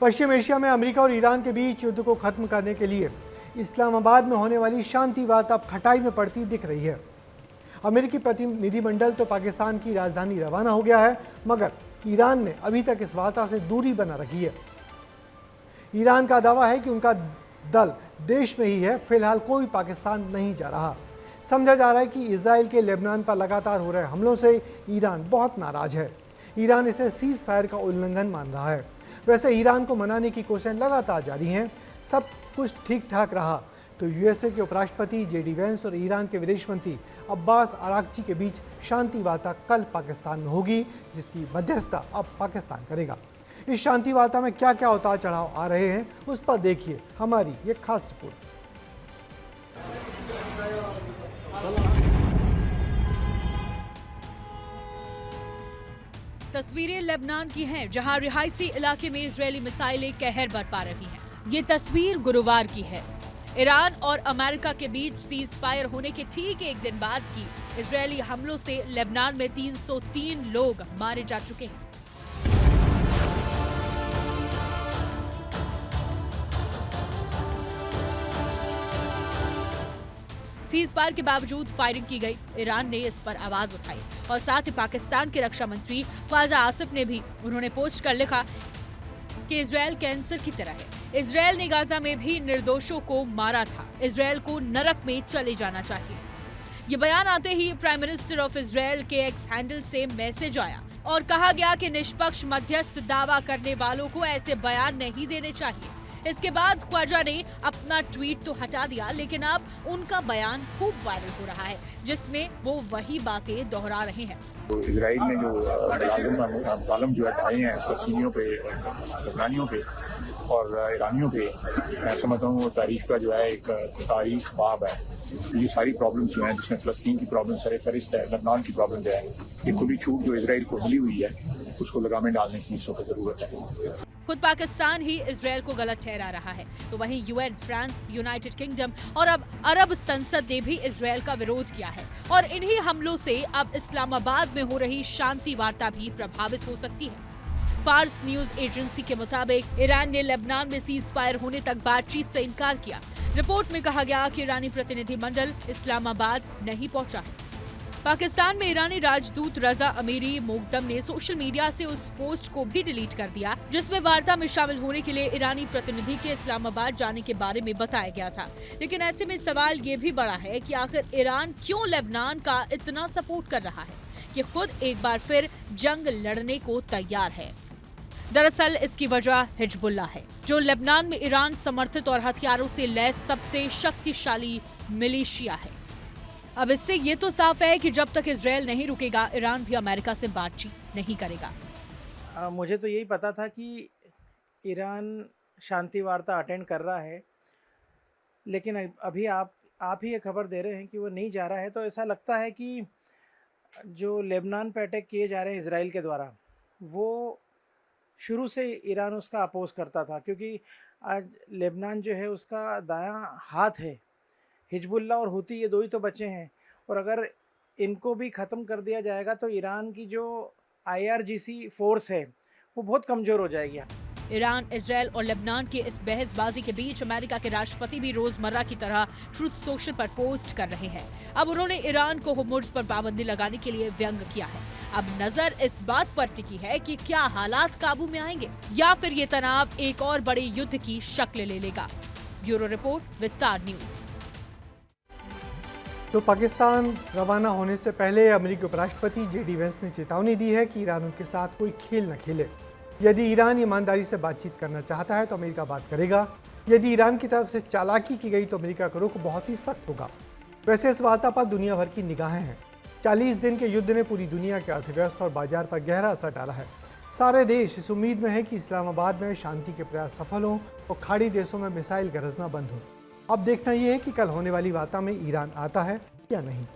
पश्चिम Asia में America और Iran के बीच युद्ध को खत्म करने के लिए इस्लामाबाद में होने वाली शांति वार्ता अब खटाई में पड़ती दिख रही है। अमेरिकी प्रतिनिधिमंडल तो पाकिस्तान की राजधानी रवाना हो गया है, मगर ईरान ने अभी तक इस वार्ता से दूरी बना रखी है। ईरान का दावा है कि उनका दल देश में ही है, फिलहाल कोई पाकिस्तान नहीं जा रहा। समझा जा रहा है कि इजराइल के लेबनान पर लगातार हो रहे हमलों से ईरान बहुत नाराज है। ईरान इसे सीज फायर का उल्लंघन मान रहा है। वैसे ईरान को मनाने की कोशिशें लगातार जारी हैं। सब कुछ ठीक ठाक रहा तो यूएसए के उपराष्ट्रपति जेडी वेंस और ईरान के विदेश मंत्री अब्बास अरागची के बीच शांति वार्ता कल पाकिस्तान में होगी, जिसकी मध्यस्थता अब पाकिस्तान करेगा। इस शांति वार्ता में क्या क्या उतार चढ़ाव आ रहे हैं, उस पर देखिए हमारी ये खास रिपोर्ट। तस्वीरें लेबनान की हैं, जहां रिहायशी इलाके में इजरायली मिसाइलें कहर बरपा रही हैं। ये तस्वीर गुरुवार की है। ईरान और अमेरिका के बीच सीज फायर होने के ठीक एक दिन बाद की इजरायली हमलों से लेबनान में 303 लोग मारे जा चुके हैं। सीज फायर के बावजूद फायरिंग की गई। ईरान ने इस पर आवाज उठाई और साथ ही पाकिस्तान के रक्षा मंत्री ख्वाजा आसिफ ने भी उन्होंने पोस्ट कर लिखा कि इजरायल कैंसर की तरह है। इजरायल ने गाजा में भी निर्दोषों को मारा था। इजरायल को नरक में चले जाना चाहिए। ये बयान आते ही प्राइम मिनिस्टर ऑफ इजरायल के एक्स हैंडल से मैसेज आया और कहा गया कि निष्पक्ष मध्यस्थ दावा करने वालों को ऐसे बयान नहीं देने चाहिए। इसके बाद ख्वाजा ने अपना ट्वीट तो हटा दिया, लेकिन अब उनका बयान खूब वायरल हो रहा है, जिसमें वो वही बातें दोहरा रहे हैं। तो इजराइल ने जो जालिम जो है ढाए हैं फलस्तीनियों पे, लबनानियों पे और ईरानियों पे, मैं समझता हूँ वो तारीख का जो है एक तारीख बाब है। ये सारी प्रॉब्लम्स जो हैं, जिसमें फलस्तीन की प्रॉब्लम सरफहरिस्त है, लबनान की प्रॉब्लम जो है, ये खुली छूट जो इजराइल को मिली हुई है, उसको लगामे डालने की इस वक्त जरूरत है। खुद पाकिस्तान ही इजरायल को गलत ठहरा रहा है, तो वहीं यूएन, फ्रांस, यूनाइटेड किंगडम और अब अरब संसद ने भी इजरायल का विरोध किया है। और इन्हीं हमलों से अब इस्लामाबाद में हो रही शांति वार्ता भी प्रभावित हो सकती है। फार्स न्यूज एजेंसी के मुताबिक ईरान ने लेबनान में सीज फायर होने तक बातचीत से इनकार किया। रिपोर्ट में कहा गया कि ईरानी प्रतिनिधिमंडल इस्लामाबाद नहीं पहुंचा है। पाकिस्तान में ईरानी राजदूत रजा अमीरी मोगदम ने सोशल मीडिया से उस पोस्ट को भी डिलीट कर दिया, जिसमें वार्ता में शामिल होने के लिए ईरानी प्रतिनिधि के इस्लामाबाद जाने के बारे में बताया गया था। लेकिन ऐसे में सवाल ये भी बड़ा है कि आखिर ईरान क्यों लेबनान का इतना सपोर्ट कर रहा है कि खुद एक बार फिर जंग लड़ने को तैयार है। दरअसल इसकी वजह हिजबुल्ला है, जो लेबनान में ईरान समर्थित और हथियारों से लैस सबसे शक्तिशाली मिलिशिया है। अब इससे ये तो साफ है कि जब तक इजरायल नहीं रुकेगा, ईरान भी अमेरिका से बातचीत नहीं करेगा। मुझे तो यही पता था कि ईरान शांति वार्ता अटेंड कर रहा है, लेकिन अभी आप ही ये खबर दे रहे हैं कि वो नहीं जा रहा है, तो ऐसा लगता है कि जो लेबनान पे अटैक किए जा रहे हैं इजराइल के द्वारा, वो शुरू से ईरान उसका अपोज करता था, क्योंकि आज लेबनान जो है उसका दायां हाथ है। हिजबुल्ला और हुती ये दो ही तो बचे हैं, और अगर इनको भी ख़त्म कर दिया जाएगा तो ईरान की जो IRGC फोर्स है वो बहुत कमज़ोर हो जाएगी। ईरान, इजरायल और लेबनान की इस बहसबाजी के बीच अमेरिका के राष्ट्रपति भी रोजमर्रा की तरह ट्रुथ सोशल पर पोस्ट कर रहे हैं। अब उन्होंने ईरान को होर्मुज़ पर पाबंदी लगाने के लिए व्यंग किया है। अब नजर इस बात पर टिकी है कि क्या हालात काबू में आएंगे या फिर ये तनाव एक और बड़े युद्ध की शक्ल ले लेगा। ब्यूरो रिपोर्ट, विस्तार न्यूज। तो पाकिस्तान रवाना होने से पहले अमेरिकी उपराष्ट्रपति जेडी वेंस ने चेतावनी दी है कि ईरान उनके साथ कोई खेल न खेले। यदि ईरान ईमानदारी से बातचीत करना चाहता है तो अमेरिका बात करेगा। यदि ईरान की तरफ से चालाकी की गई तो अमेरिका का रुख बहुत ही सख्त होगा। वैसे इस वार्ता पर दुनिया भर की निगाहें हैं। 40 दिन के युद्ध ने पूरी दुनिया के अर्थव्यवस्था और बाजार पर गहरा असर डाला है। सारे देश इस उम्मीद में है कि इस्लामाबाद में शांति के प्रयास सफल हों और खाड़ी देशों में मिसाइल गरजना बंद हो। अब देखना यह है कि कल होने वाली वार्ता में ईरान आता है या नहीं।